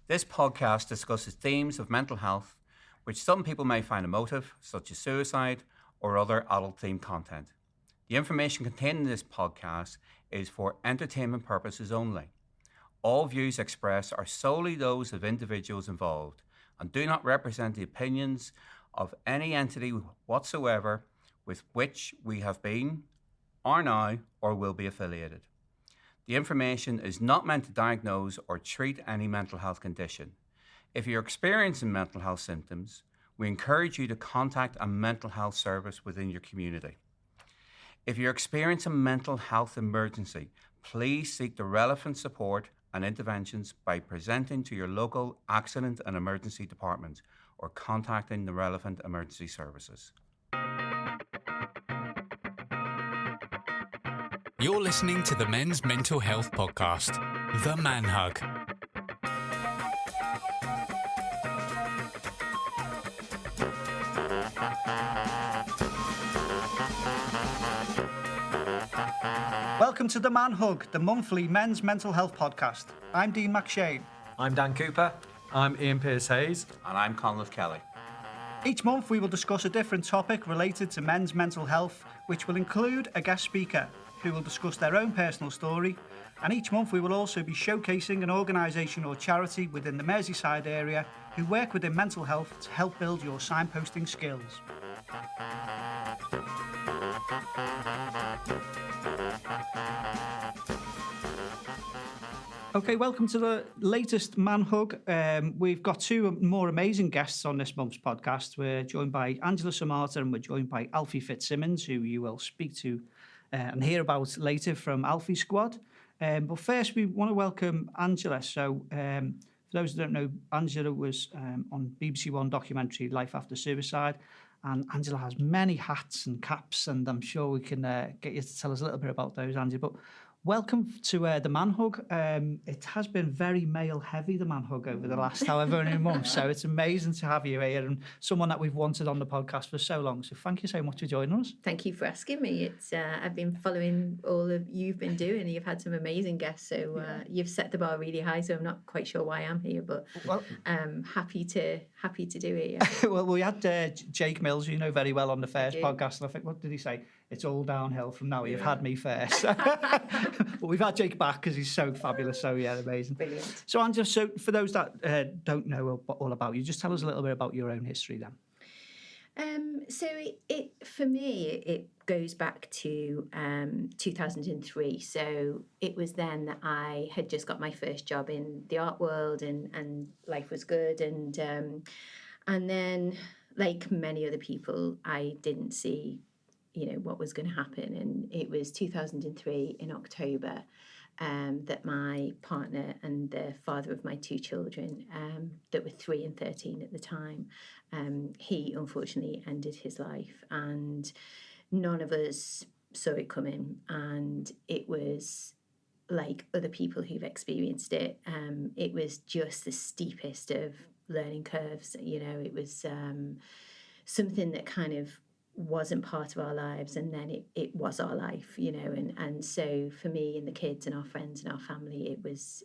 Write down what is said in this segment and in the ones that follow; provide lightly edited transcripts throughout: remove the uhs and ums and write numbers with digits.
This podcast discusses themes of mental health, which some people may find emotive, such as suicide or other adult-themed content. The information contained in this podcast is for entertainment purposes only. All views expressed are solely those of individuals involved and do not represent the opinions of any entity whatsoever with which we have been, are now, or will be affiliated. The information is not meant to diagnose or treat any mental health condition. If you're experiencing mental health symptoms, we encourage you to contact a mental health service within your community. If you're experiencing a mental health emergency, please seek the relevant support and interventions by presenting to your local accident and emergency department or contacting the relevant emergency services. You're listening to the Men's Mental Health Podcast, The Man Hug. Welcome to The Man Hug, the monthly men's mental health podcast. I'm Dean McShane. I'm Dan Cooper. I'm Ian Pearce-Hayes. And I'm Conleth Kelly. Each month we will discuss a different topic related to men's mental health, which will include a guest speaker who will discuss their own personal story. And each month we will also be showcasing an organisation or charity within the Merseyside area who work within mental health to help build your signposting skills. Okay, welcome to the latest Man Hug. We've got two more amazing guests on this month's podcast. We're joined by Angela Samata and we're joined by Alfie Fitzsimmons, who you will speak to and hear about later from Alfie Squad. But first, we want to welcome Angela. So, for those who don't know, Angela was on BBC1 documentary Life After Suicide. And Angela has many hats and caps, and I'm sure we can get you to tell us a little bit about those, Angela. But welcome to the Man Hug. It has been very male-heavy, the Man Hug, over the last however many months. So it's amazing to have you here and someone that we've wanted on the podcast for so long. So thank you so much for joining us. Thank you for asking me. It's I've been following all of you've been doing. You've had some amazing guests, so you've set the bar really high. So I'm not quite sure why I'm here, but happy to do it. Yeah. Well, we had Jake Mills, who you know very well, on the first podcast, and I think, what did he say? It's all downhill from now. You've had me first. But we've had Jake back because he's so fabulous. So, yeah, amazing. Brilliant. So, Angela, so for those that don't know all about you, just tell us a little bit about your own history then. So it for me, it goes back to 2003. So it was then that I had just got my first job in the art world and life was good. And then, like many other people, I didn't see what was going to happen. And it was 2003 in October that my partner and the father of my two children, that were 3 and 13 at the time, he unfortunately ended his life. And none of us saw it coming. And it was like other people who've experienced it. It was just the steepest of learning curves. It was something that kind of wasn't part of our lives, and then it was our life, and so for me and the kids and our friends and our family,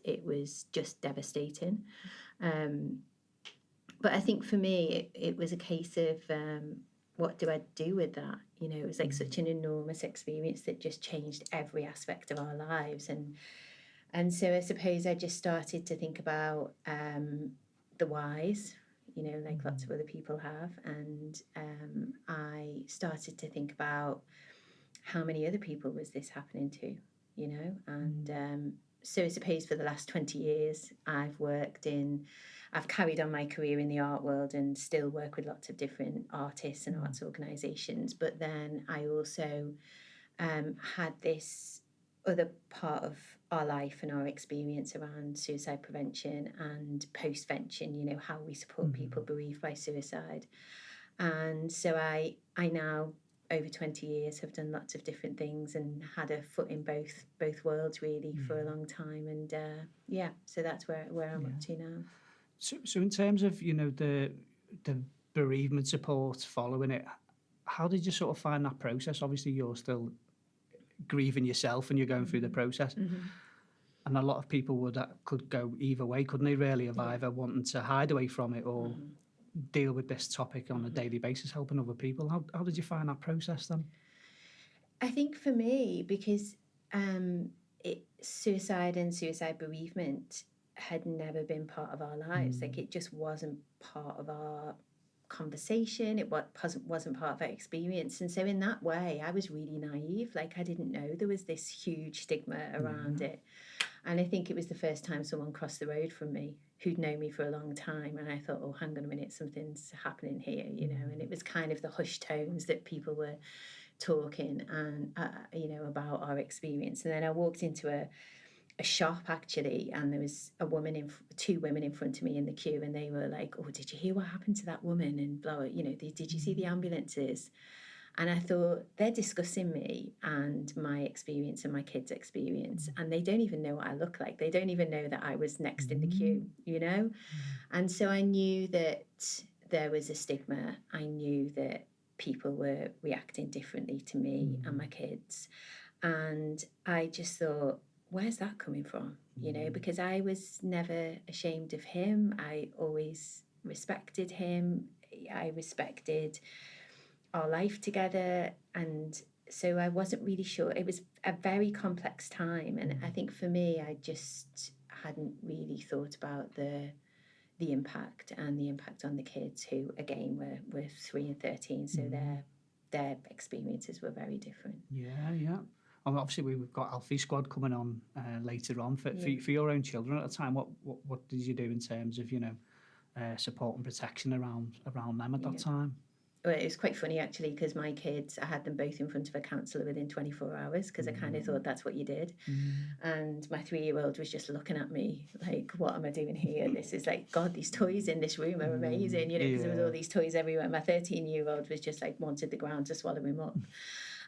it was just devastating. But I think for me it was a case of what do I do with that? It was like such an enormous experience that just changed every aspect of our lives, and so I suppose I just started to think about the whys, like lots of other people have. And I started to think about how many other people was this happening to, and so I suppose for the last 20 years, I've carried on my career in the art world and still work with lots of different artists and arts organisations. But then I also had this other part of our life and our experience around suicide prevention and postvention, how we support people bereaved by suicide. And so I now, over 20 years, have done lots of different things and had a foot in both worlds really for a long time. And so that's where I'm up to now. So in terms of, the bereavement support following it, how did you sort of find that process? Obviously, you're still grieving yourself and you're going through the process. And a lot of people could go either way, couldn't they, really, of either wanting to hide away from it or deal with this topic on a daily basis, helping other people. How did you find that process then? I think for me, because suicide and suicide bereavement had never been part of our lives. Like, it just wasn't part of our conversation. It wasn't part of our experience. And so in that way, I was really naive. Like, I didn't know there was this huge stigma around it. And I think it was the first time someone crossed the road from me who'd known me for a long time. And I thought, oh, hang on a minute, something's happening here, you know. And it was kind of the hushed tones that people were talking and about our experience. And then I walked into a shop, actually, and there was two women in front of me in the queue, and they were like, oh, did you hear what happened to that woman? And blah, did you see the ambulances? And I thought, they're discussing me and my experience and my kids' experience, and they don't even know what I look like. They don't even know that I was next in the queue, you know? And so I knew that there was a stigma. I knew that people were reacting differently to me and my kids. And I just thought, where's that coming from? You know, because I was never ashamed of him. I always respected him. I respected our life together. And so I wasn't really sure. It was a very complex time. And I think for me, I just hadn't really thought about the impact and the impact on the kids, who again were 3 and 13, so their experiences were very different. Yeah. And obviously we've got Alfie Squad coming on later on. For your own children at the time, what did you do in terms of support and protection around them at that time? Well, it was quite funny, actually, because my kids, I had them both in front of a counsellor within 24 hours, because I kind of thought that's what you did. And my 3-year-old was just looking at me like, what am I doing here? This is like, God, these toys in this room are amazing, because there was all these toys everywhere. My 13-year-old was just like, wanted the ground to swallow him up.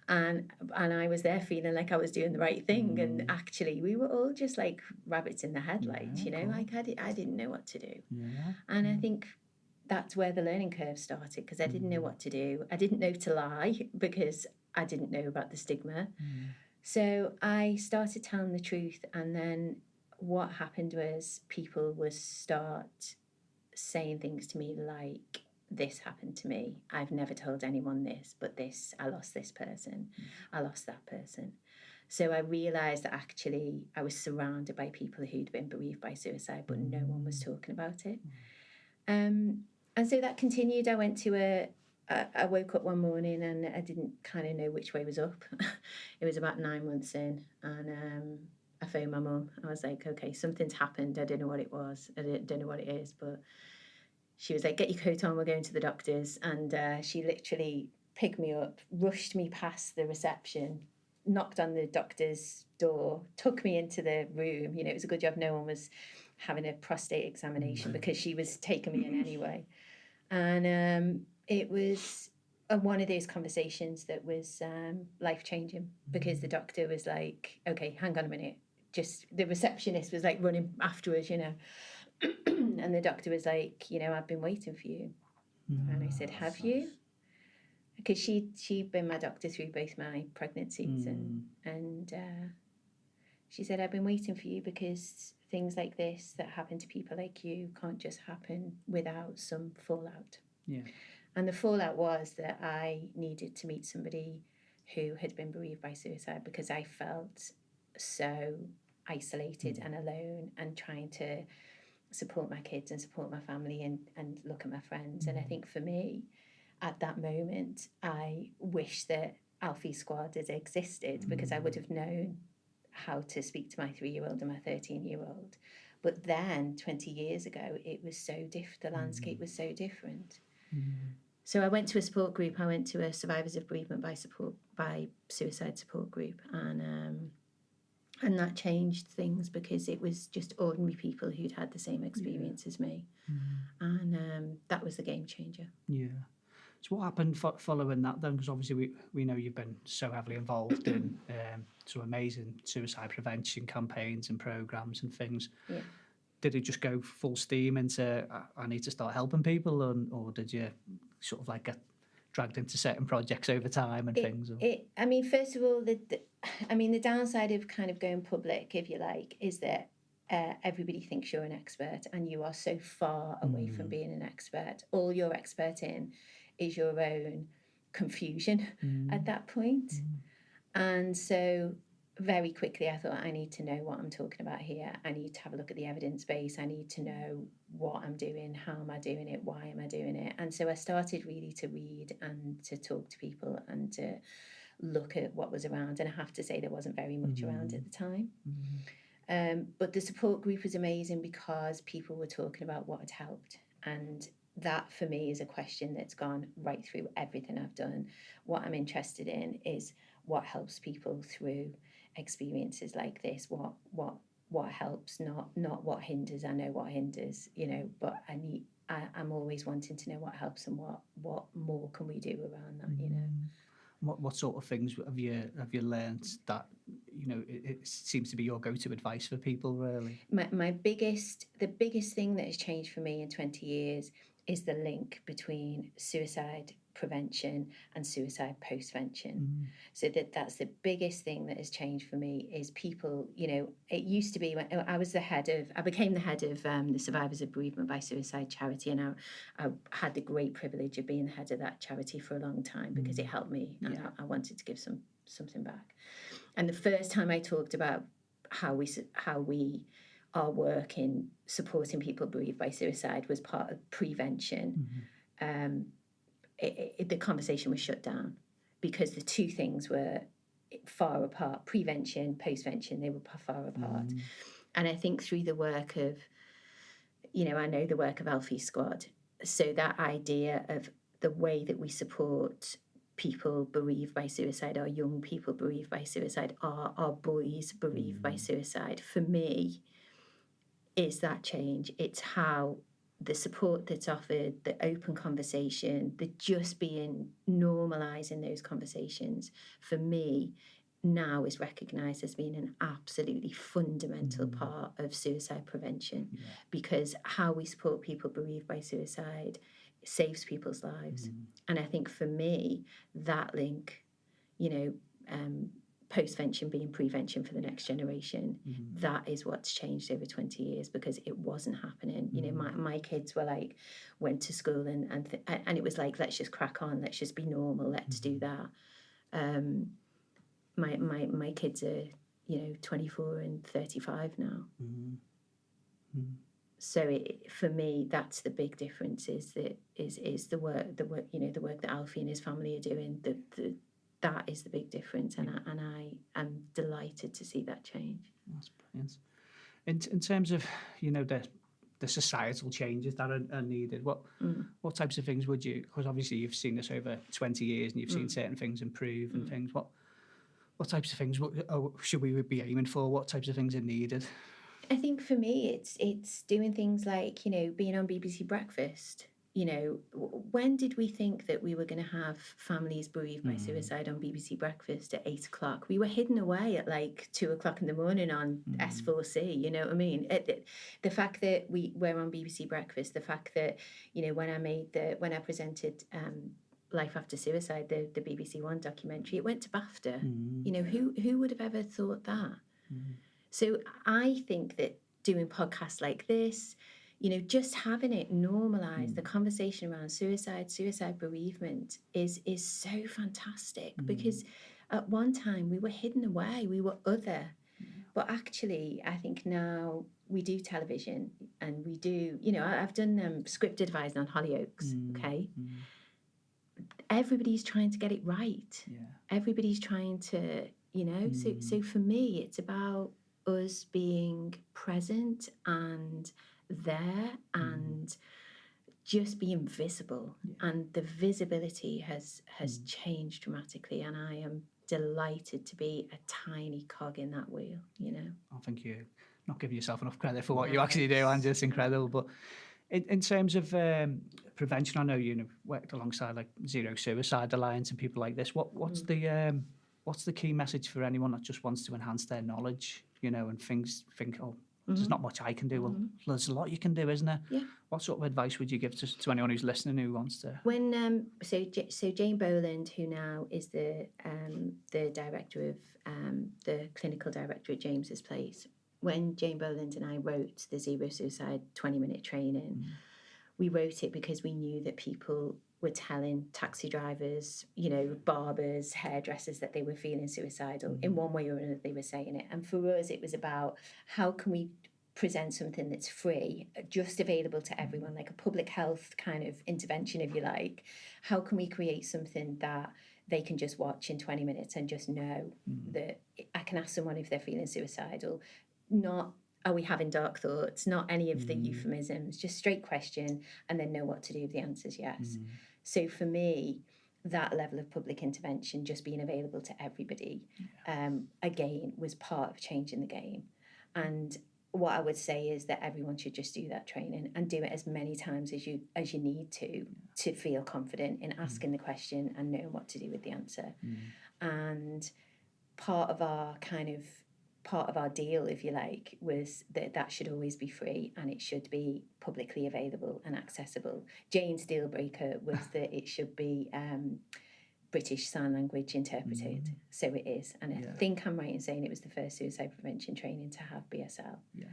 And I was there feeling like I was doing the right thing. And actually, we were all just like rabbits in the headlights, like I didn't know what to do. And I think that's where the learning curve started, because I didn't know what to do. I didn't know to lie because I didn't know about the stigma. So I started telling the truth. And then what happened was people would start saying things to me like, this happened to me. I've never told anyone this, but this, I lost this person. I lost that person. So I realised that actually I was surrounded by people who'd been bereaved by suicide, but no one was talking about it. And so that continued. I went to I woke up one morning and I didn't kind of know which way was up. It was about 9 months in, and I phoned my mum. I was like, okay, something's happened. I don't know what it was. I don't know what it is, but she was like, get your coat on, we're going to the doctors. And she literally picked me up, rushed me past the reception, knocked on the doctor's door, took me into the room. It was a good job no one was having a prostate examination, because she was taking me in anyway. And it was one of those conversations that was life-changing, because the doctor was like, okay, hang on a minute. Just the receptionist was like running after us, and the doctor was like, I've been waiting for you. And I said, have you? Because she'd been my doctor through both my pregnancies. And she said, I've been waiting for you because things like this that happen to people like you can't just happen without some fallout. Yeah. And the fallout was that I needed to meet somebody who had been bereaved by suicide, because I felt so isolated and alone, and trying to support my kids and support my family and look at my friends. And I think for me, at that moment, I wish that Alfie Squad had existed, because I would have known how to speak to my 3-year-old and my 13-year-old. But then 20 years ago, it was so different. The landscape was so different. So I went to a support group. I went to a Survivors of Bereavement by Suicide support group, and that changed things, because it was just ordinary people who'd had the same experience as me, and that was the game changer. Yeah. So what happened following that then? Because obviously we know you've been so heavily involved in some amazing suicide prevention campaigns and programs and things. Yeah. Did it just go full steam into I need to start helping people, or did you sort of like dragged into certain projects over time and things? Or? I mean, first of all, the downside of kind of going public, if you like, is that everybody thinks you're an expert, and you are so far away from being an expert. All you're expert in is your own confusion at that point. And so very quickly I thought, I need to know what I'm talking about here. I need to have a look at the evidence base. I need to know what I'm doing, how am I doing it, why am I doing it. And so I started really to read and to talk to people and to look at what was around. And I have to say there wasn't very much around at the time. But the support group was amazing because people were talking about what had helped. And that for me is a question that's gone right through everything I've done. What I'm interested in is what helps people through experiences like this. What helps, not what hinders. I know what hinders, but I'm always wanting to know what helps and what more can we do around that, What sort of things have you learned that it seems to be your go-to advice for people, really? The biggest thing that has changed for me in 20 years is the link between suicide prevention and suicide postvention. So that's the biggest thing that has changed for me is people, it used to be when I became the head of the Survivors of Bereavement by Suicide charity, and I had the great privilege of being the head of that charity for a long time because it helped me, and I wanted to give something back. And the first time I talked about how we our work in supporting people bereaved by suicide was part of prevention, the conversation was shut down because the two things were far apart. Prevention, postvention, they were far apart. And I think through the work of, I know the work of Alfie Squad, so that idea of the way that we support people bereaved by suicide, our young people bereaved by suicide, our boys bereaved by suicide, for me, is that change. It's how the support that's offered, the open conversation, the just being normalising those conversations, for me, now is recognised as being an absolutely fundamental part of suicide prevention, because how we support people bereaved by suicide saves people's lives. And I think for me, that link, postvention being prevention for the next generation, that is what's changed over 20 years because it wasn't happening. My kids were like, went to school and it was like, let's just crack on, let's just be normal, let's do that. My kids are 24 and 35 now. So for me, that's the big difference. Is the work the work that Alfie and his family are doing. That is the big difference, and I am delighted to see that change. That's brilliant. In terms of the societal changes that are needed, what types of things would you? Because obviously you've seen this over 20 years, and you've seen certain things improve and things. What types of things should we be aiming for? What types of things are needed? I think for me, it's doing things like being on BBC Breakfast. When did we think that we were going to have families bereaved by suicide on BBC Breakfast at 8 o'clock? We were hidden away at like 2 o'clock in the morning on S4C, you know what I mean? The fact that we're on BBC Breakfast, the fact that, when I presented Life After Suicide, the BBC1 documentary, it went to BAFTA. Who would have ever thought that? So I think that doing podcasts like this, just having it normalise, the conversation around suicide bereavement is so fantastic because at one time we were hidden away, we were other. But actually, I think now we do television and we do, I've done script advising on Hollyoaks, okay? Everybody's trying to get it right. Everybody's trying to, so for me, it's about us being present and there and just being visible, and the visibility has changed dramatically, and I am delighted to be a tiny cog in that wheel. I think you're not giving yourself enough credit for what you actually do, and it's incredible. But in terms of prevention, I know worked alongside like Zero Suicide Alliance and people like this. What's the key message for anyone that just wants to enhance their knowledge, and think, there's not much I can do. Well, there's a lot you can do, isn't there? Yeah. What sort of advice would you give to anyone who's listening who wants to? When so Jane Boland, who now is the director of the clinical director at James's Place, when Jane Boland and I wrote the Zero Suicide 20-minute training, we wrote it because we knew that people were telling taxi drivers, barbers, hairdressers that they were feeling suicidal. In one way or another, they were saying it. And for us, it was about how can we present something that's free, just available to everyone, like a public health kind of intervention, if you like. How can we create something that they can just watch in 20 minutes and just know that I can ask someone if they're feeling suicidal, not are we having dark thoughts, not any of the euphemisms, just straight question, and then know what to do if the answer's yes. So for me, that level of public intervention, just being available to everybody, again, was part of changing the game. And what I would say is that everyone should just do that training and do it as many times as you need to feel confident in asking the question and knowing what to do with the answer. And part of our deal, if you like, was that should always be free and it should be publicly available and accessible. Jane's deal breaker was that it should be British Sign Language interpreted. So it is. And I think I'm right in saying it was the first suicide prevention training to have BSL. Yeah.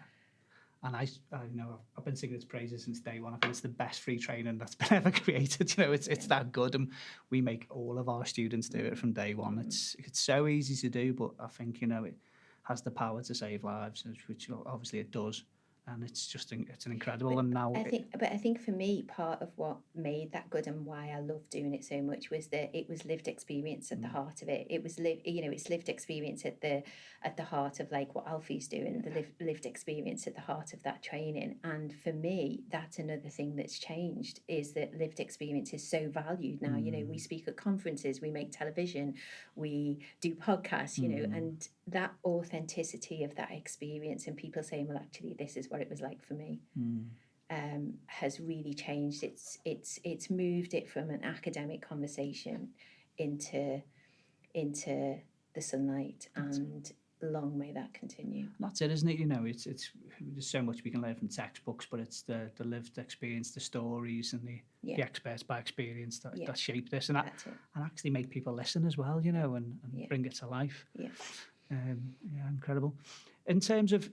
And I know I've been singing its praises since day one. I think it's the best free training that's been ever created. It's that good, and we make all of our students do it from day one. It's so easy to do, but I think it has the power to save lives, which obviously it does. And it's an incredible. But and now I think for me, part of what made that good and why I love doing it so much was that it was lived experience at the heart of it. It was it's lived experience at the heart of like what Alfie's doing, the lived experience at the heart of that training. And for me, that's another thing that's changed, is that lived experience is so valued now. We speak at conferences, we make television, we do podcasts, and that authenticity of that experience and people saying, well, actually, this is what it was like for me, has really changed. It's moved it from an academic conversation into the sunlight, and long may that continue. That's it, isn't it? It's there's so much we can learn from textbooks, but it's the lived experience, the stories, and the experts by experience that shape this, and actually make people listen as well, and bring it to life. Incredible. In terms of,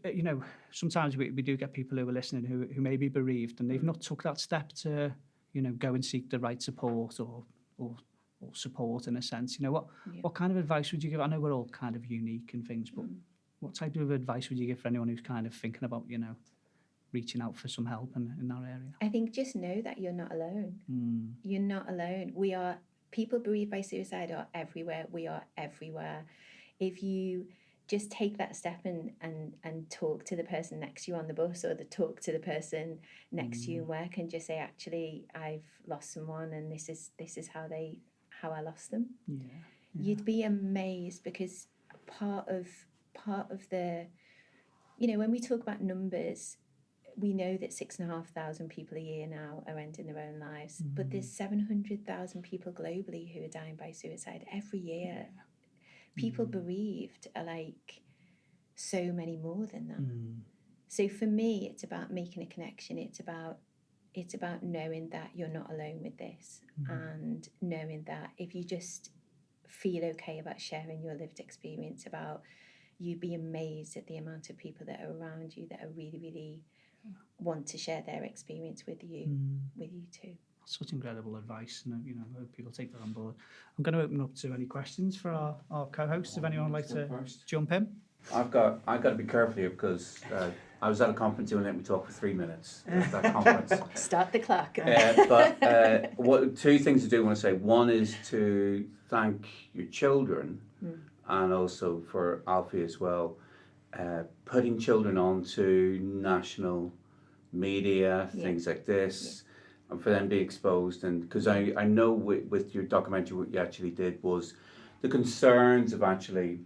sometimes we do get people who are listening who may be bereaved and they've not took that step to, go and seek the right support or support in a sense. What kind of advice would you give? I know we're all kind of unique and things, but what type of advice would you give for anyone who's kind of thinking about, reaching out for some help in that area? I think just know that you're not alone. You're not alone. People bereaved by suicide are everywhere. We are everywhere. If you just take that step and talk to the person next to you on the bus, or talk to the person next to you in work, and just say, actually, I've lost someone, and this is how I lost them. You'd be amazed, because part of the, when we talk about numbers, we know that 6,500 people a year now are ending their own lives, but there's 700,000 people globally who are dying by suicide every year. People bereaved are like so many more than that. So for me, it's about making a connection. It's about knowing that you're not alone with this, and knowing that if you just feel okay about sharing your lived experience, you'd be amazed at the amount of people that are around you that are really, really want to share their experience with you too. Such incredible advice, and people take that on board. I'm going to open up to any questions for our co-hosts. If anyone would like to jump in. I've got to be careful here, because I was at a conference who let me talk for 3 minutes at that conference. Start the clock. But two things I do want to say. One is to thank your children, and also for Alfie as well, putting children onto national media, things like this. And for them to be exposed, and because I know with your documentary what you actually did was the concerns of actually,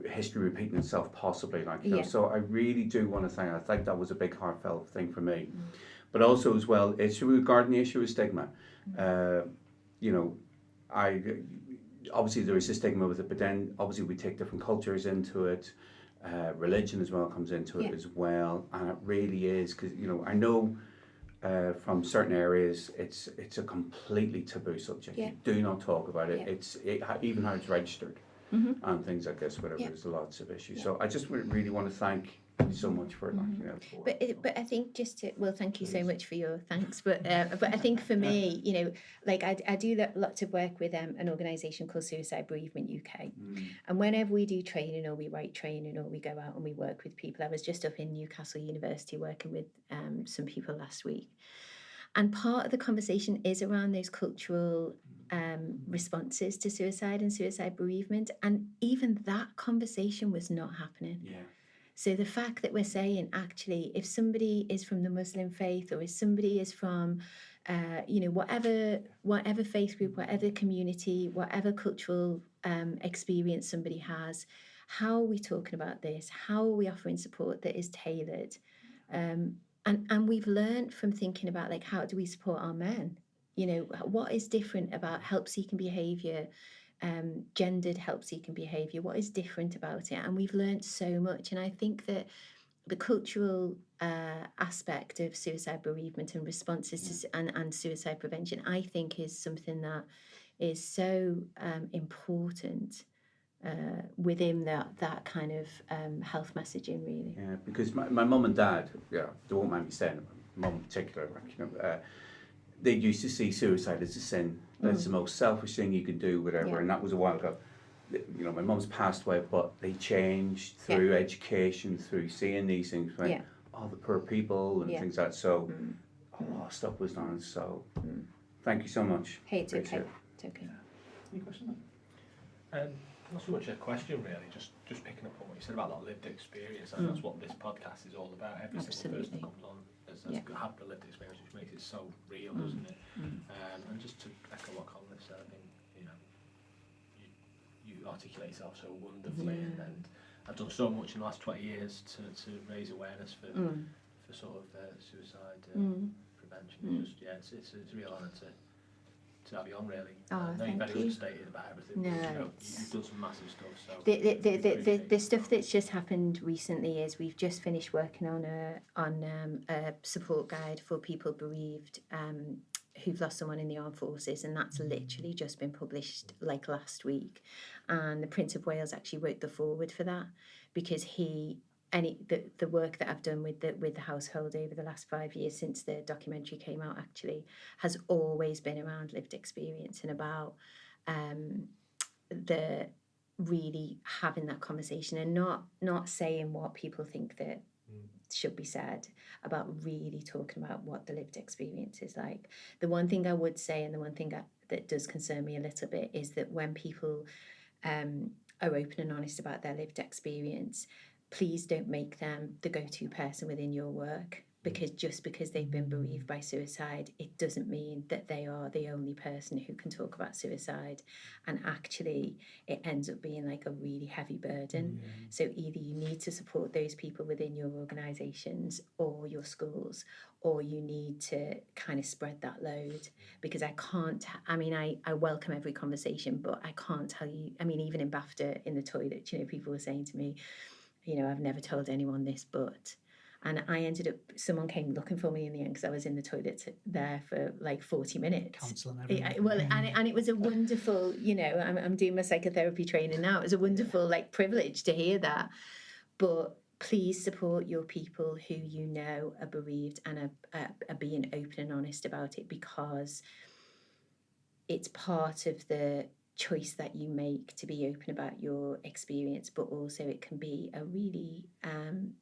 history repeating itself possibly, So I really do want to thank. I think that was a big heartfelt thing for me, but also as well, it's regarding the issue of stigma. obviously there is a stigma with it, but then obviously we take different cultures into it. Religion as well comes into it as well, and it really is, because I know from certain areas it's a completely taboo subject. You do not talk about it. Even how it's registered and things like this, whatever. There's lots of issues. So I just really want to thank you so much for that. But I think thank you so much for your thanks. But I think for me, like I do lots of work with an organisation called Suicide Bereavement UK, and whenever we do training or we write training or we go out and we work with people, I was just up in Newcastle University working with some people last week, and part of the conversation is around those cultural responses to suicide and suicide bereavement, and even that conversation was not happening. So the fact that we're saying, actually, if somebody is from the Muslim faith, or if somebody is from, whatever faith group, whatever community, whatever cultural experience somebody has, how are we talking about this? How are we offering support that is tailored? And we've learned from thinking about, like, how do we support our men? What is different about help-seeking behaviour? Gendered help-seeking behaviour, what is different about it? And we've learned so much, and I think that the cultural aspect of suicide bereavement and responses to, and suicide prevention, I think, is something that is so important within that kind of health messaging, really. Yeah, because my mum and dad, they won't mind me saying, mum in particular, they used to see suicide as a sin. That's the most selfish thing you can do, whatever. And that was a while ago. My mum's passed away, but they changed through education, through seeing these things, right? The poor people and things like that. So a lot of stuff was done. So thank you so much. Hey, it's okay. It's okay. Any questions? Not so much a question, really. Just picking up on what you said about that lived experience, and that's what this podcast is all about. Every single person that comes on has had the lived experience, which makes it so real, doesn't it? And just to echo what Colin said, I think you articulate yourself so wonderfully, and I've done so much in the last 20 years to raise awareness for sort of suicide prevention. It's a real honour to have you on, really. I know you're very understated about everything. No, you've done some massive stuff. So the stuff that's just happened recently is we've just finished working on a support guide for people bereaved who've lost someone in the armed forces, and that's literally just been published like last week. And the Prince of Wales actually wrote the foreword for that, because the work that I've done with the household over the last 5 years since the documentary came out actually has always been around lived experience and about the really having that conversation and not saying what people think that should be said, about really talking about what the lived experience is like. The one thing I would say, and the one thing that does concern me a little bit, is that when people are open and honest about their lived experience, please don't make them the go-to person within your work, because just because they've been bereaved by suicide, it doesn't mean that they are the only person who can talk about suicide. And actually, it ends up being like a really heavy burden. So either you need to support those people within your organisations or your schools, or you need to kind of spread that load. Because I welcome every conversation, but I can't tell you, even in BAFTA, in the toilet, people were saying to me, I've never told anyone this, but... And I ended up, someone came looking for me in the end because I was in the toilet there for like 40 minutes. Counselling everyone. Well, and it was a wonderful, I'm doing my psychotherapy training now. It was a wonderful privilege to hear that. But please support your people who are bereaved and are being open and honest about it, because it's part of the choice that you make to be open about your experience, but also it can be a really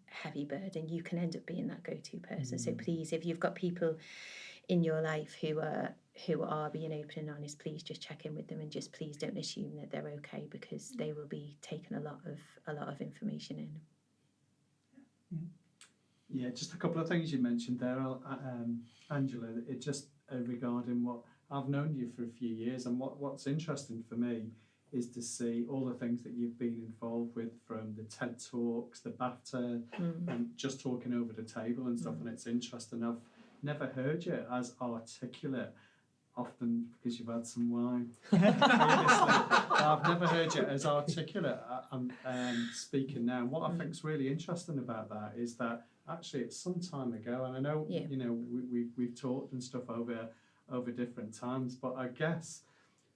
heavy burden. You can end up being that go-to person. So please, if you've got people in your life who are being open and honest, please just check in with them, and just please don't assume that they're okay, because they will be taking a lot of information in. Yeah, just a couple of things you mentioned there, Angela. It just regarding what I've known you for a few years, and what's interesting for me is to see all the things that you've been involved with, from the TED Talks, the BAFTA, and just talking over the table and stuff, and it's interesting. I've never heard you as articulate often because you've had some wine. I've never heard you as articulate speaking now. What I think is really interesting about that is that actually it's some time ago, and I know we've talked and stuff over different times, but I guess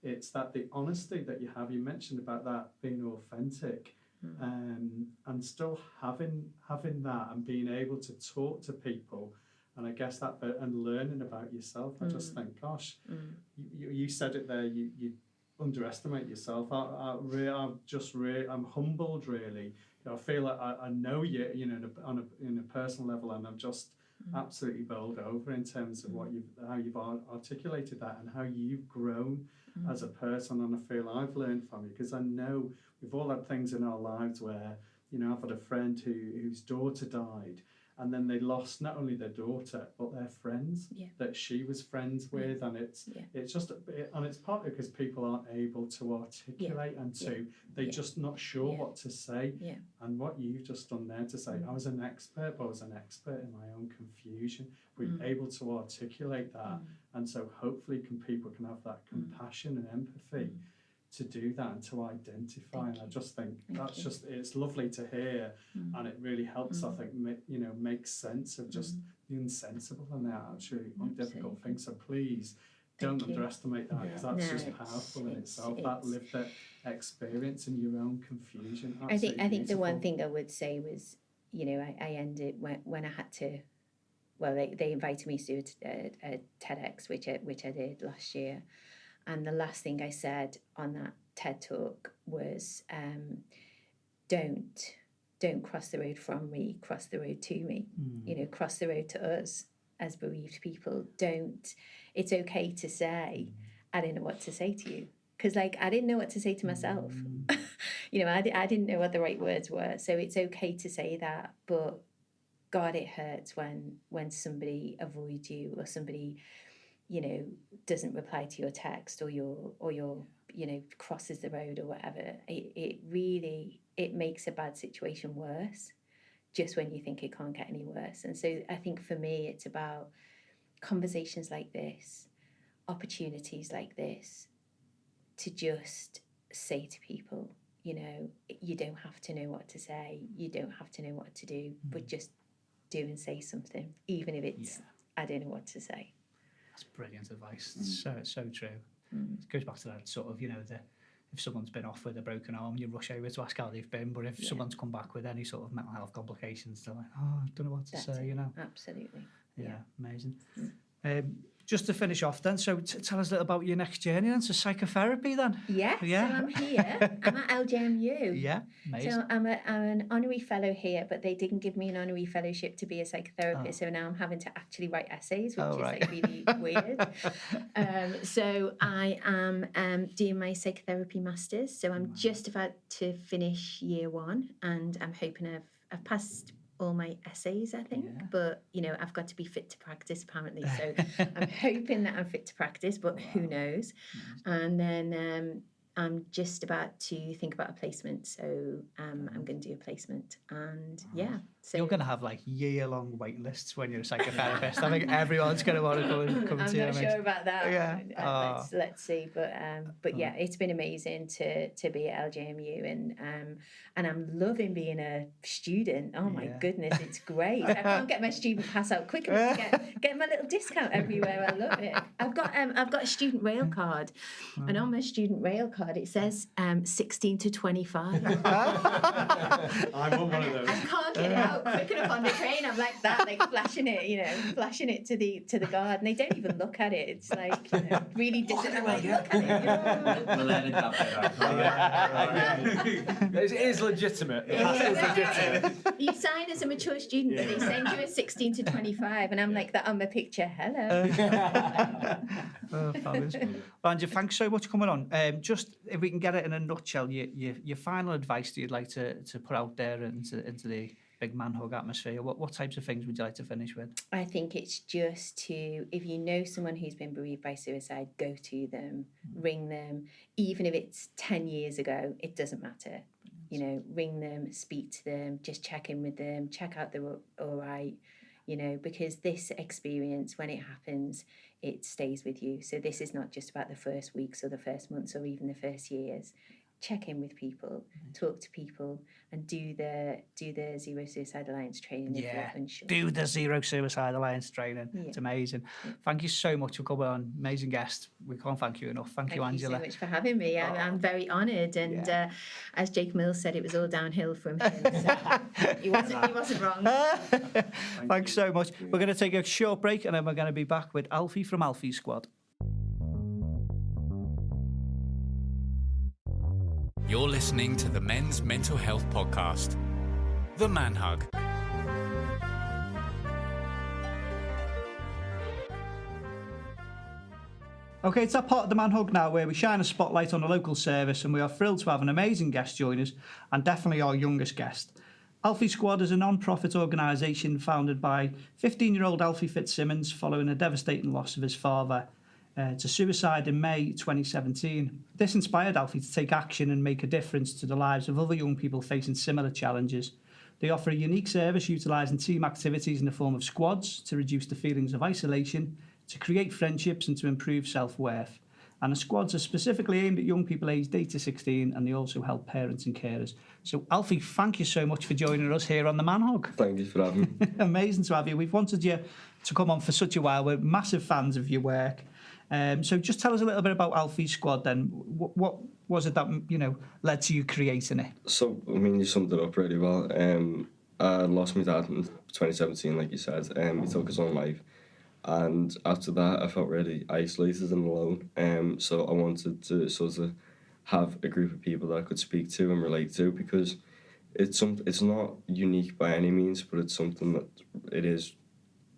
it's that the honesty that you have. You mentioned about that being authentic, and still having that and being able to talk to people. And I guess that bit and learning about yourself, I just think, gosh, you said it there. You underestimate yourself. I'm humbled, really. I feel like I know you, in a personal level, and I'm just absolutely bowled over in terms of how you've articulated that and how you've grown as a person. And I feel I've learned from you, because I know we've all had things in our lives where, I've had a friend whose daughter died. And then they lost not only their daughter but their friends that she was friends with, and it's just and it's partly because people aren't able to articulate and they're just not sure what to say. And what you've just done there to say, I was an expert, but I was an expert in my own confusion. We're able to articulate that, and so hopefully people can have that compassion and empathy to do that and to identify. And I just think it's lovely to hear, and it really helps, I think, make sense of just the insensible and the actually difficult things. So please don't underestimate that, because that's just powerful in itself. That lived experience in your own confusion. I think the one thing I would say was, I ended when I had to. Well, they invited me to do a TEDx, which I did last year. And the last thing I said on that TED Talk was, don't cross the road from me, cross the road to me. Cross the road to us as bereaved people. It's okay to say, I don't know what to say to you. Because, I didn't know what to say to myself. I didn't know what the right words were. So it's okay to say that. But, God, it hurts when somebody avoids you, or somebody doesn't reply to your text, or your crosses the road or whatever. It really makes a bad situation worse, just when you think it can't get any worse. And so I think for me, it's about conversations like this, opportunities like this, to just say to people, you don't have to know what to say, you don't have to know what to do, but just do and say something, even if it's I don't know what to say. That's brilliant advice. So true. It goes back to that sort of, if someone's been off with a broken arm, you rush over to ask how they've been. But if someone's come back with any sort of mental health complications, they're like, I don't know what to say, Absolutely. Yeah, amazing. Just to finish off then, so tell us a little about your next journey then, so psychotherapy then. So I'm here. I'm at LJMU. Yeah, amazing. So I'm an honorary fellow here, but they didn't give me an honorary fellowship to be a psychotherapist, so now I'm having to actually write essays, which is really weird. So I am doing my psychotherapy masters, so I'm just about to finish year one, and I'm hoping I've passed all my essays, I think, but I've got to be fit to practice apparently, so I'm hoping that I'm fit to practice, but who knows. And then I'm just about to think about a placement, so I'm going to do a placement, and so you're going to have year-long wait lists when you're a psychotherapist. I think everyone's going to want to come to you. I'm not sure about that. Let's see, but it's been amazing to be at LJMU, and I'm loving being a student. Oh my goodness, it's great. I can't get my student pass out quick enough to get my little discount everywhere. I love it. I've got a student rail card, and on my student rail card it says 16 to 25. I want one of those. I can't get it out quick enough on the train. I'm like that, flashing it to the guard, and they don't even look at it. It's really disappointing. Look at it. We'll edit that bit out. It is legitimate. You sign as a mature student, but they send you a 16 to 25, and I'm like that on my picture. Hello. Fabulous. Andrew, thanks so much for coming on. Just if we can get it in a nutshell, your final advice that you'd like to put out there into the big man hug atmosphere, what types of things would you like to finish with? I think it's just to, if you know someone who's been bereaved by suicide, go to them, ring them, even if it's 10 years ago, it doesn't matter. Ring them, speak to them, just check in with them, check out they're all right, because this experience, when it happens, it stays with you. So this is not just about the first weeks or the first months or even the first years. Check in with people, talk to people, and do the Zero Suicide Alliance training if you're unsure. Do the Zero Suicide Alliance training. Yeah. It's amazing. Thank you so much for coming on. Amazing guest. We can't thank you enough. Thank you, Angela. Thank you so much for having me. I'm very honoured, and as Jake Mills said, it was all downhill from him. So he wasn't wrong. Thanks so much. We're going to take a short break, and then we're going to be back with Alfie from Alfie's Squad. You're listening to the Men's Mental Health Podcast, The Man Hug. Okay, it's that part of the Man Hug now where we shine a spotlight on a local service, and we are thrilled to have an amazing guest join us, and definitely our youngest guest. Alfie Squad is a non-profit organisation founded by 15-year-old Alfie Fitzsimmons following a devastating loss of his father to suicide in May 2017. This inspired Alfie to take action and make a difference to the lives of other young people facing similar challenges. They offer a unique service utilising team activities in the form of squads to reduce the feelings of isolation, to create friendships and to improve self-worth. And the squads are specifically aimed at young people aged 8 to 16, and they also help parents and carers. So, Alfie, thank you so much for joining us here on the Man Hug. Thank you for having me. Amazing to have you. We've wanted you to come on for such a while. We're massive fans of your work. So just tell us a little bit about Alfie's Squad then. What was it that, led to you creating it? So, you summed it up really well. I lost my dad in 2017, like you said. He took his own life. And after that, I felt really isolated and alone. So I wanted to sort of have a group of people that I could speak to and relate to, because it's not unique by any means, but it's something that it is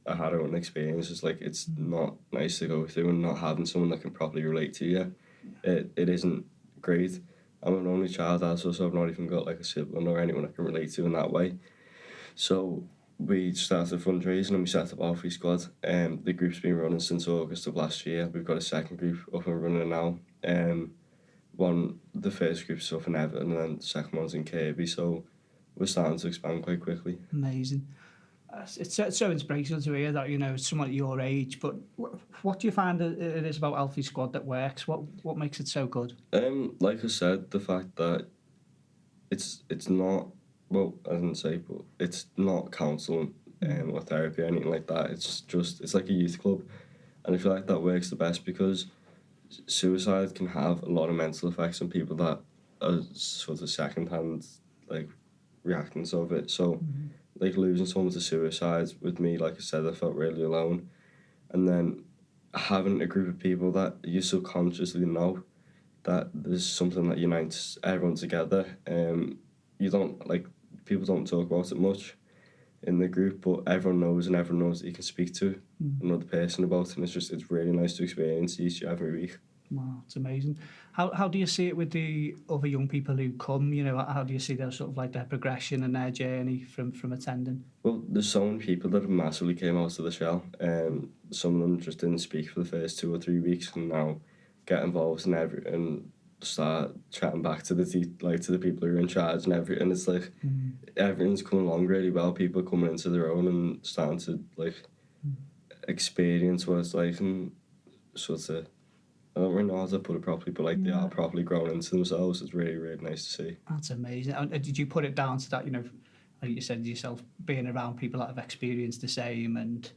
a harrowing experience. It's not nice to go through, and not having someone that can properly relate to you. It isn't great. I'm an only child also, so I've not even got a sibling or anyone I can relate to in that way. So we started fundraising and we set up Alfie Squad. The group's been running since August of last year. We've got a second group up and running now. The first group's up in Everton, and then the second one's in Kirby, so we're starting to expand quite quickly. Amazing. It's so inspirational to hear that, it's someone at your age, but what do you find it is about Alfie Squad that works? What makes it so good? Like I said, the fact that it's not, well, I didn't say, but it's not counselling or therapy or anything like that. It's like a youth club, and I feel like that works the best, because suicide can have a lot of mental effects on people that are sort of second-hand, reactions of it. So, losing someone to suicide, with me, like I said, I felt really alone. And then having a group of people that you subconsciously know that there's something that unites everyone together. People don't talk about it much in the group, but everyone knows that you can speak to another person about it, and it's really nice to experience each every week. Wow, it's amazing. How do you see it with the other young people who come? How do you see their their progression and their journey from attending? Well, there's so many people that have massively came out of the shell. Some of them just didn't speak for the first 2 or 3 weeks, and now get involved in everything and start chatting back to the people who are in charge and everything. It's everything's coming along really well. People coming into their own and starting to experience what it's like, and sort of, I don't really know how to put it properly, but they are properly growing into themselves. It's really, really nice to see. That's amazing. And did you put it down to that, like you said yourself, being around people that have experienced the same and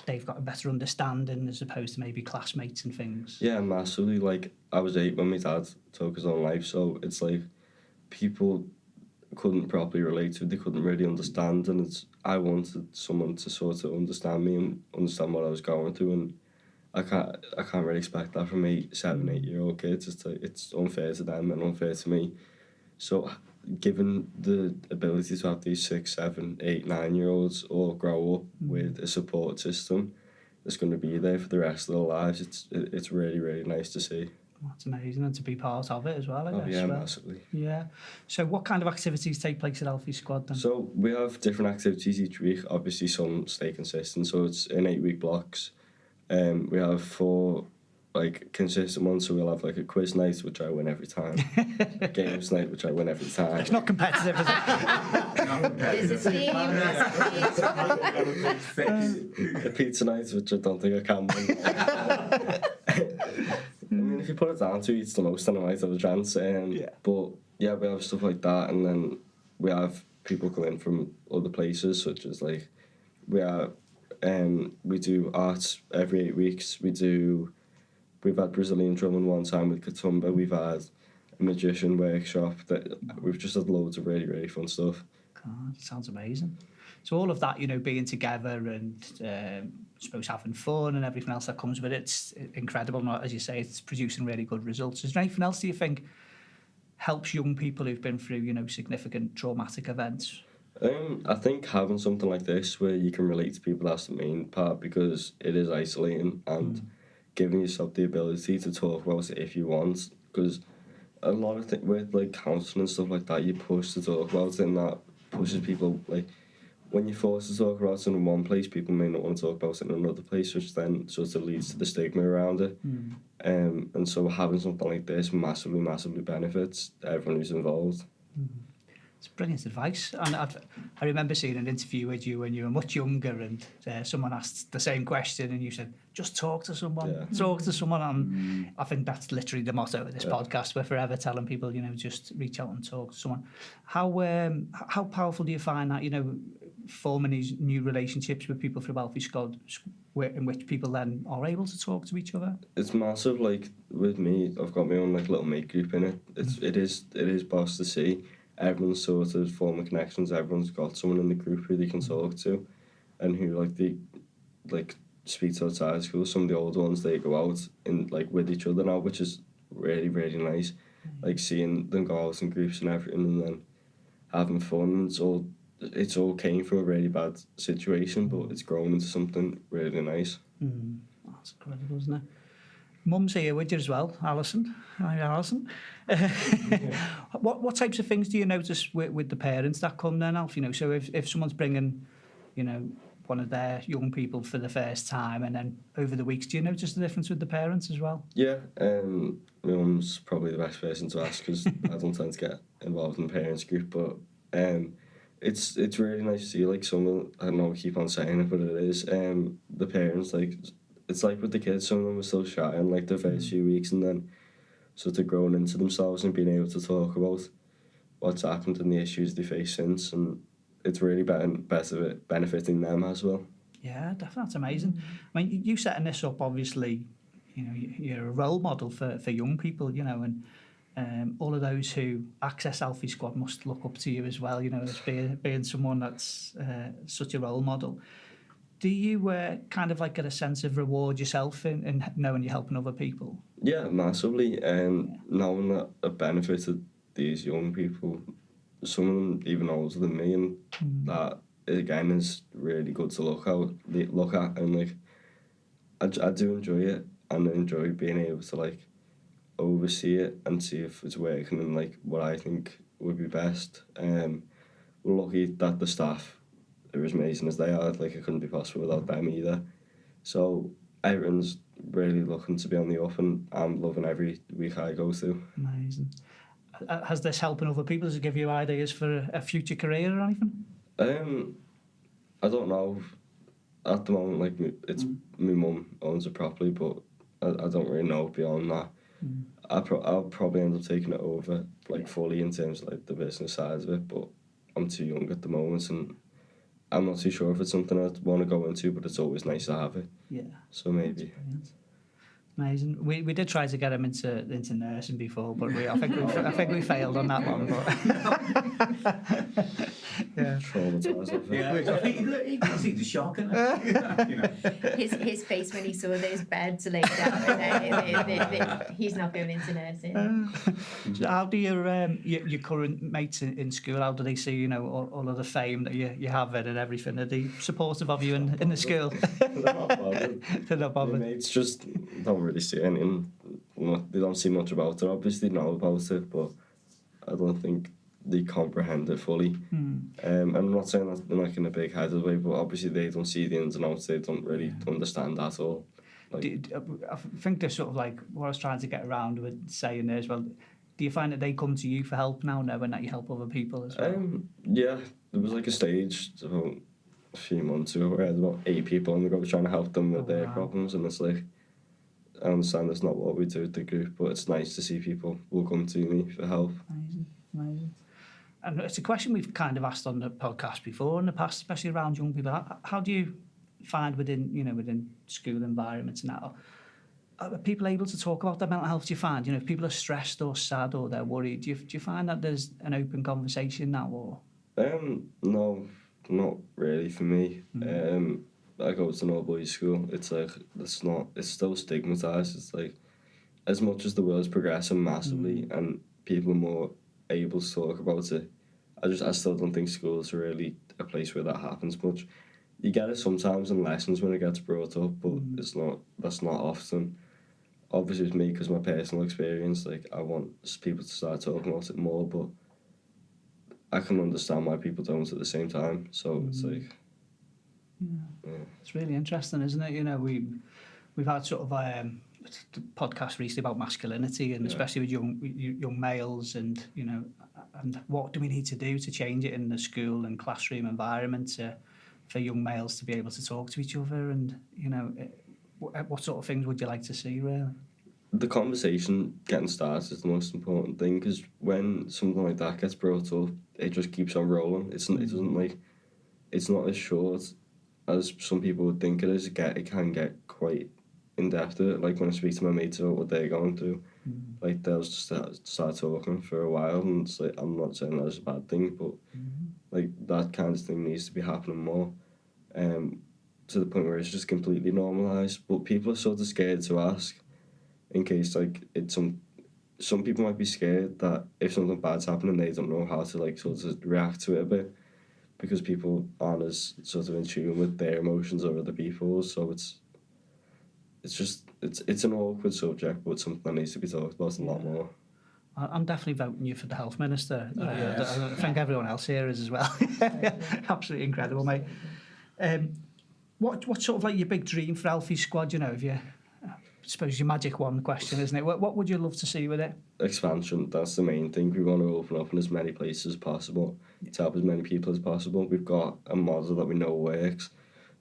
they've got a better understanding as opposed to maybe classmates and things? Yeah, massively. I was 8 when my dad took his own life, so it's people couldn't properly relate to it. They couldn't really understand, and I wanted someone to sort of understand me and understand what I was going through, and I can't really expect that from 7, 8-year-old kids. It's unfair to them and unfair to me. So given the ability to have these 6, 7, 8, 9-year-olds all grow up with a support system that's going to be there for the rest of their lives, it's really, really nice to see. That's amazing, and to be part of it as well, I guess. Yeah, massively. Yeah. So what kind of activities take place at Alfie Squad then? So we have different activities each week. Obviously some stay consistent, so it's in 8-week blocks. We have 4 like consistent ones. So we'll have like a quiz night, which I win every time. A games night, which I win every time. It's not competitive, is it? There's a team. A pizza night, which I don't think I can win. I mean, if you put it down to, it's the most, then I might have a chance. But yeah, we have stuff like that, and then we have people come in from other places, such as like we do arts every 8 weeks. We've had Brazilian drumming one time with Katumba. We've had a magician workshop. That we've just had loads of really, really fun stuff. God, sounds amazing. So all of that, you know, being together and I suppose having fun and everything else that comes with it, it's incredible. And as you say, it's producing really good results. Is there anything else do you think helps young people who've been through, you know, significant traumatic events? I think having something like this where you can relate to people, that's the main part, because it is isolating, and giving yourself the ability to talk about it if you want, because a lot of things with like counselling and stuff like that, you push to talk about it, and that pushes people. Like when you're forced to talk about it in one place, people may not want to talk about it in another place, which then sort of leads to the stigma around it. And so having something like this massively benefits everyone who's involved. It's brilliant advice. And I remember seeing an interview with you when you were much younger, and someone asked the same question and you said, just talk to someone, talk to someone. And I think that's literally the motto of this podcast. We're forever telling people, you know, just reach out and talk to someone. How powerful do you find that, you know, forming these new relationships with people through Alfie Squad, in which people then are able to talk to each other? It's massive. Like with me, I've got my own like little mate group in it. It is boss to see. Everyone's sort of forming connections. Everyone's got someone in the group who they can talk to, and who like speak to outside of school. Some of the older ones, they go out in like with each other now, which is really, really nice. Like seeing them go out in groups and everything, and then having fun. It's all came from a really bad situation, but it's grown into something really nice. That's incredible, isn't it? Mum's here with you as well, Alison. Hi, Alison. What types of things do you notice with the parents that come then, Alf? You know, so if someone's bringing, you know, one of their young people for the first time, and then over the weeks, do you notice the difference with the parents as well? Yeah, my mum's probably the best person to ask, because I don't tend to get involved in the parents group, but it's really nice to see, like, someone, I don't know, I keep on saying it, but it is, the parents, like, it's like with the kids, some of them are still shy in like the first few weeks, and then sort of growing into themselves and being able to talk about what's happened and the issues they face since, and it's really benefiting them as well. Yeah, definitely, that's amazing. I mean, you setting this up, obviously, you know, you're a role model for young people, you know, and all of those who access Alfie Squad must look up to you as well, you know, as being someone that's such a role model. Do you kind of like get a sense of reward yourself in knowing you're helping other people? Yeah, massively. Knowing that I've benefited these young people, some of them even older than me, and that again is really good to look at, and like I do enjoy it, and I enjoy being able to like oversee it and see if it's working and like what I think would be best. We're lucky that the staff are as amazing as they are. Like, it couldn't be possible without them either. So everyone's really looking to be on the up, and I'm loving every week I go to. Amazing. Has this helping other people? Does it give you ideas for a future career or anything? I don't know. At the moment, like, it's my mum owns it properly, but I don't really know beyond that. I'll probably end up taking it over, like, fully in terms of like the business side of it, but I'm too young at the moment, and I'm not too sure if it's something I'd want to go into, but it's always nice to have it. Yeah. So maybe. Amazing. We did try to get him into nursing before, but I think we failed on that one. But yeah. Traumatised. Yeah. He can see the shock in it. You know. His face when he saw those beds laid out. He's not going into nursing. So how do your current mates in school? How do they see, you know, all of the fame that you have and everything? Are they supportive of you in the school? They're not bothered. They're not bothered. My mates just don't really see anything. They don't see much about it. Obviously, they know about it, but I don't think they comprehend it fully. I'm not saying that they're like in a big headed way, but obviously they don't see the ins and outs. They don't really understand at all. Like, I think they're sort of like what I was trying to get around with saying there as well. Do you find that they come to you for help now, knowing that you help other people as well? yeah, there was like a stage about a few months ago where I had about 8 people on the go trying to help them with their problems, and it's like, I understand that's not what we do with the group, but it's nice to see people will come to me for help. Amazing. And it's a question we've kind of asked on the podcast before in the past, especially around young people. How do you find within school environments now, are people able to talk about their mental health? Do you find, if people are stressed or sad or they're worried, do you find that there's an open conversation now? Or No, not really for me. I go to an all-boys school. It's like, it's still stigmatised. It's like, as much as the world's progressing massively and people are more able to talk about it, I still don't think schools are really a place where that happens much. You get it sometimes in lessons when it gets brought up, but that's not often. Obviously with me, because my personal experience, like, I want people to start talking about it more, but I can understand why people don't at the same time. So it's like, it's really interesting, isn't it? We've had sort of a podcast recently about masculinity, and especially with young males, and and what do we need to do to change it in the school and classroom environment for young males to be able to talk to each other, and what sort of things would you like to see, really? The conversation getting started is the most important thing, because when something like that gets brought up, it just keeps on rolling. It's not as short as some people would think it is. It can get quite in depth. Like when I speak to my mates about what they're going through, like they'll just start talking for a while, and it's like, I'm not saying that's a bad thing, but like that kind of thing needs to be happening more, to the point where it's just completely normalised. But people are sort of scared to ask, in case like some people might be scared that if something bad's happening, they don't know how to like sort of react to it a bit, because people aren't as sort of in tune with their emotions or other people's. So it's an awkward subject, but something that needs to be talked about a lot more. I'm definitely voting you for the health minister. I think everyone else here is as well. Absolutely incredible, mate. What sort of like your big dream for Alfie's squad? If you, I suppose your magic one question, isn't it? What would you love to see with it? Expansion, that's the main thing. We want to open up in as many places as possible to help as many people as possible. We've got a model that we know works,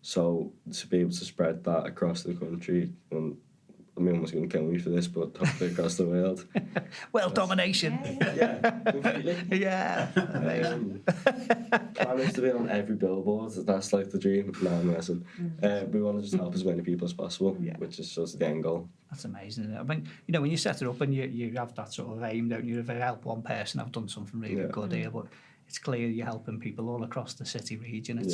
so to be able to spread that across the country, and I mean, almost going to kill me for this, but hopefully across the world. World domination. Yeah. Amazing. Plan is to be on every billboard. That's like the dream. No, I'm messing. We want to just help as many people as possible, which is sort of the end goal. That's amazing, isn't it? I mean, when you set it up and you have that sort of aim, don't you? If I help one person, I've done something really good here, but it's clear you're helping people all across the city region.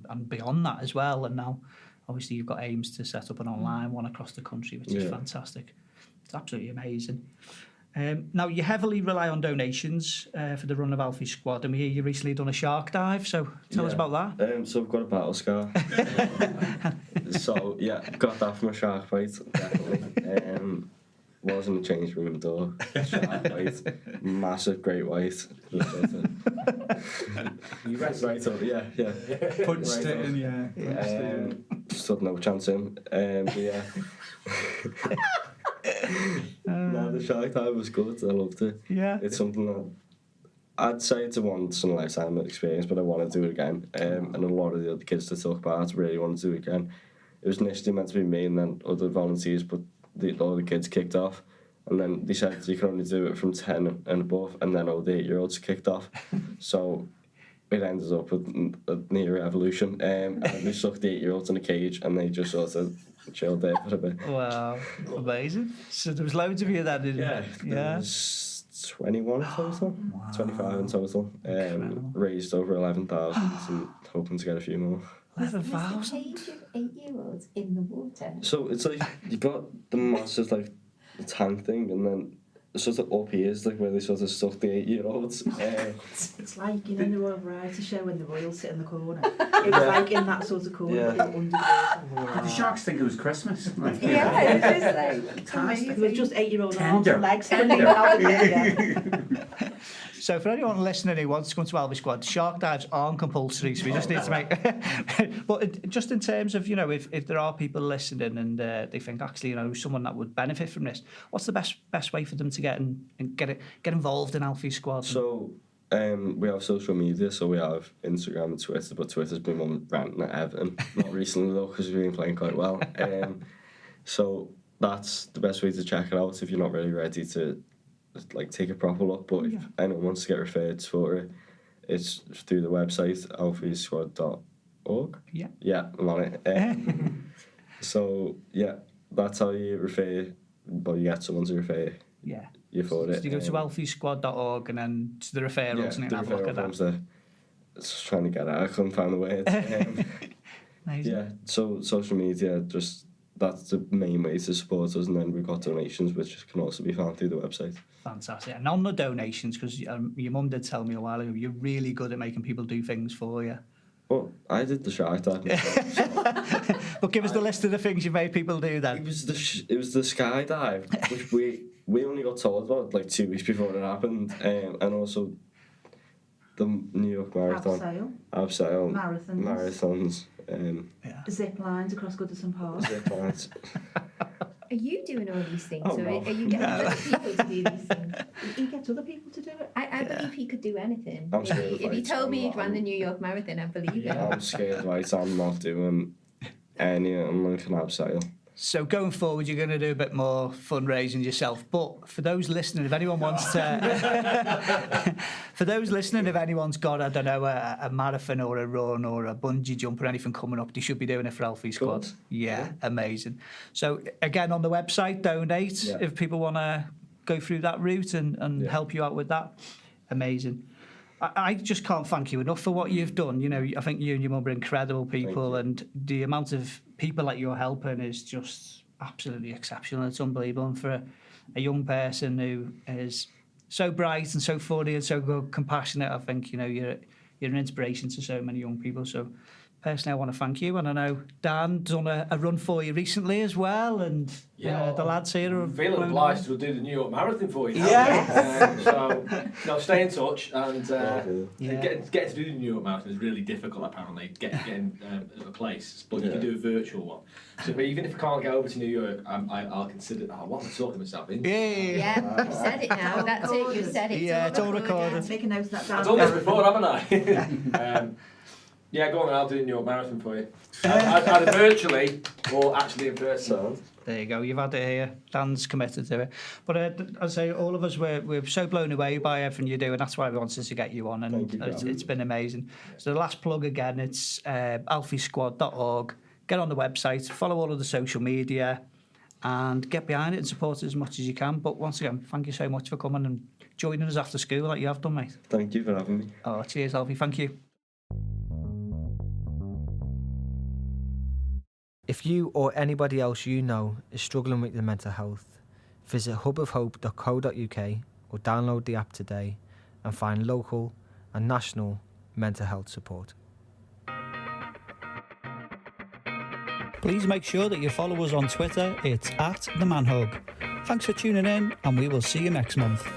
And beyond that as well. And now, obviously, you've got aims to set up an online one across the country, which is fantastic. It's absolutely amazing. Now, you heavily rely on donations for the run of Alfie Squad, and we hear you recently done a shark dive, so tell us about that. So I've got a battle scar. So, got that from a shark bite, definitely. Was in the change room door. Shark bite. Massive great white. You went right up, Punched it in, Stood no chance in. No, the shark dive was good. I loved it. Yeah. It's something that I'd say it's a once in a lifetime experience, but I want to do it again. And a lot of the other kids that talk about it really want to do it again. It was initially meant to be me and then other volunteers, but all the kids kicked off, and then they said you can only do it from 10 and above, and then all the 8-year-olds kicked off. So it ended up with a near revolution, and we stuck the 8-year-olds in a cage, and they just sort of chilled there for a bit. Wow, amazing. So there was loads of you that did there was 21 in total, 25 in total. Raised over 11,000 and hoping to get a few more. 11,000? Was the cage of 8-year-olds in the water? So it's like, you got the massive, like, the tank thing, and then sort of up here is like where they sort of stuck the 8-year-olds. It's like, the Royal Variety Show when the royals sit in the corner. It was like in that sort of corner, but under the water. Did the sharks think it was Christmas? It was just like... It was just 8-year-old arms and legs hanging out of there. So for anyone listening who wants to come to Alfie Squad, shark dives aren't compulsory, so we just need to make... But just in terms of, if there are people listening and they think, actually, someone that would benefit from this, what's the best way for them to get involved in Alfie Squad? So we have social media, so we have Instagram and Twitter, but Twitter's been on ranting at Everton. Not recently, though, because we've been playing quite well. So that's the best way to check it out if you're not really ready to take a proper look. But if anyone wants to get referred for it, it's through the website alfiesquad.org. Yeah, I'm on it. So that's how you refer. Well, you get someone to refer you for it. So you go to alfiesquad.org and then to the referrals and have a look at that. Just trying to get it. I couldn't find the words. So social media, just that's the main way to support us, and then we've got donations which can also be found through the website. Fantastic. And on the donations, because your mum did tell me a while ago, you're really good at making people do things for you. Well, I did the shark dive myself. But give us the list of the things you made people do then. It was the skydive, which we only got told about 2 weeks before it happened, and also the New York Marathon. Abseil. Marathons. Zip lines across Goodison Park. Zip lines. Are you doing all these things, Oh, or no. are you getting other people to do these things? He gets other people to do it. I believe he could do anything. I'm scared of If he heights, told me I'm he'd run the New York Marathon, I believe it. I'm scared, right? I'm not doing any. I'm like an abseil. So going forward, you're going to do a bit more fundraising yourself. But for those listening, if anyone wants to... for those listening, if anyone's got, I don't know, a marathon or a run or a bungee jump or anything coming up, they should be doing it for Alfie Squad. Good. Yeah, amazing. So again, on the website, donate if people want to go through that route and help you out with that. Amazing. I just can't thank you enough for what you've done. I think you and your mum are incredible people, and the amount of people that you're helping is just absolutely exceptional. It's unbelievable. And for a young person who is so bright and so funny and so good, compassionate, I think, you're an inspiration to so many young people. So personally, I want to thank you. And I know Dan done a run for you recently as well, and the lads here are... I'm feeling obliged to do the New York Marathon for you. Yes! So stay in touch, and getting to do the New York Marathon is really difficult, apparently, getting a place, but you can do a virtual one. So even if I can't get over to New York, I'll consider... what am I talking myself in? Yeah, you've said it now. That's it, you've said it. Yeah, it's all recorded. Make a note of that down. I've done this before, haven't I? Yeah, go on, I'll do the New York Marathon for you. Either virtually or actually in person. There you go, you've had it here. Dan's committed to it. But I say, all of us, we're so blown away by everything you do, and that's why we wanted to get you on, and it's been amazing. So the last plug again, it's alfiesquad.org. Get on the website, follow all of the social media, and get behind it and support it as much as you can. But once again, thank you so much for coming and joining us after school like you have done, mate. Thank you for having me. Oh, cheers, Alfie. Thank you. If you or anybody else you know is struggling with their mental health, visit hubofhope.co.uk or download the app today and find local and national mental health support. Please make sure that you follow us on Twitter. It's @TheManHug. Thanks for tuning in, and we will see you next month.